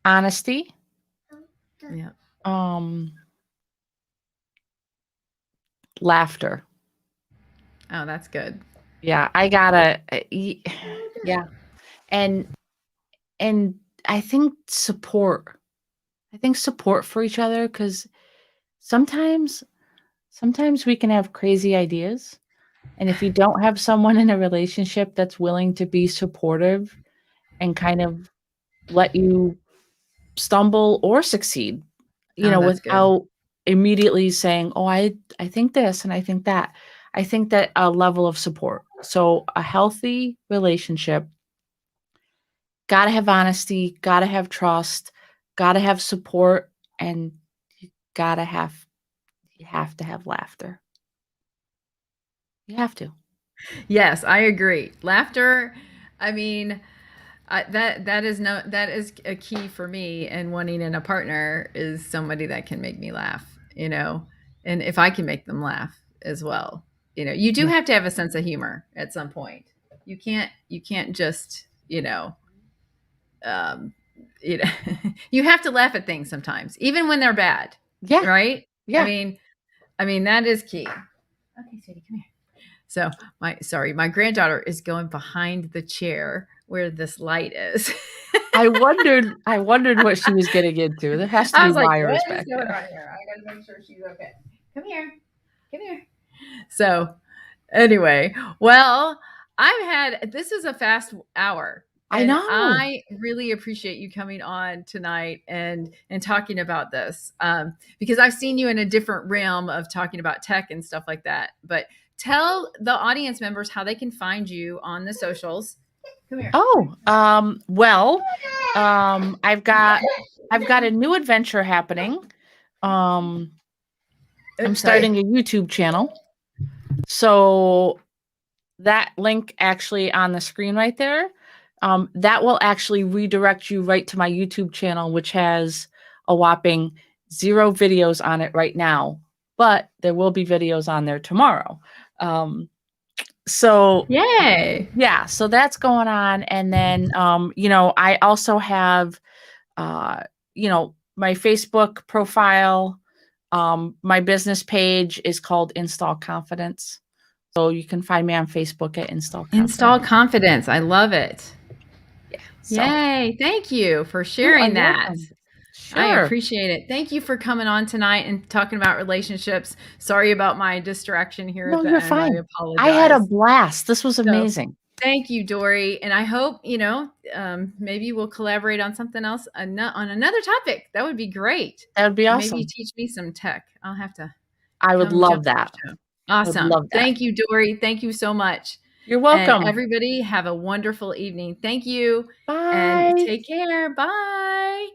honesty, Yeah. um, laughter. Oh, that's good. Yeah, I gotta. Yeah, and and I think support. I think support for each other, because sometimes sometimes we can have crazy ideas, and if you don't have someone in a relationship that's willing to be supportive and kind of let you stumble or succeed, Oh, that's good. without immediately saying, "Oh, I think this and I think that." I think that a level of support. So a healthy relationship, gotta have honesty, gotta have trust, gotta have support, and you gotta have you have to have laughter. You have to. Yes, I agree. Laughter. I mean, that is a key for me, and wanting in a partner is somebody that can make me laugh, and if I can make them laugh as well. You do Yeah. have to have a sense of humor at some point. You can't just, um, you know, you have to laugh at things sometimes, even when they're bad, Yeah. right? I Yeah. mean, that is key. Okay, sweetie, come here. So my granddaughter is going behind the chair where this light is. I wondered what she was getting into. There has to I be was like, wires what is back going there. on here? I got to make sure she's okay. Come here. Come here. So, anyway, well, this is a fast hour, I and know. I really appreciate you coming on tonight and talking about this, because I've seen you in a different realm of talking about tech and stuff like that. But tell the audience members how they can find you on the socials. Come here. Oh, well, I've got a new adventure happening. Um, I'm Oops, sorry. starting a YouTube channel. So that link actually on the screen right there, that will actually redirect you right to my YouTube channel, which has a whopping 0 videos on it right now, but there will be videos on there tomorrow. Um, So Yay. yeah, so that's going on, and then, I also have, uh, my Facebook profile, my business page is called Install Confidence, so you can find me on Facebook at Install Install Confidence. confidence. I love it. Yeah, so Yay. Thank you for you are sharing that. welcome. I Sure. appreciate it. Thank you for coming on tonight and talking about relationships. Sorry about my distraction here at No, the you're end. I fine. I had a apologize. blast. This was So, amazing. thank you, Dory. And I hope, maybe we'll collaborate on something else, on another topic. That would be great. That would be And maybe you awesome. teach me some tech. I'll have to I would come jump love on that. the show. I would Awesome. love that. Thank you, Dory. Thank you so much. You're And welcome. everybody, have a wonderful evening. Thank you and Bye. take care. Bye.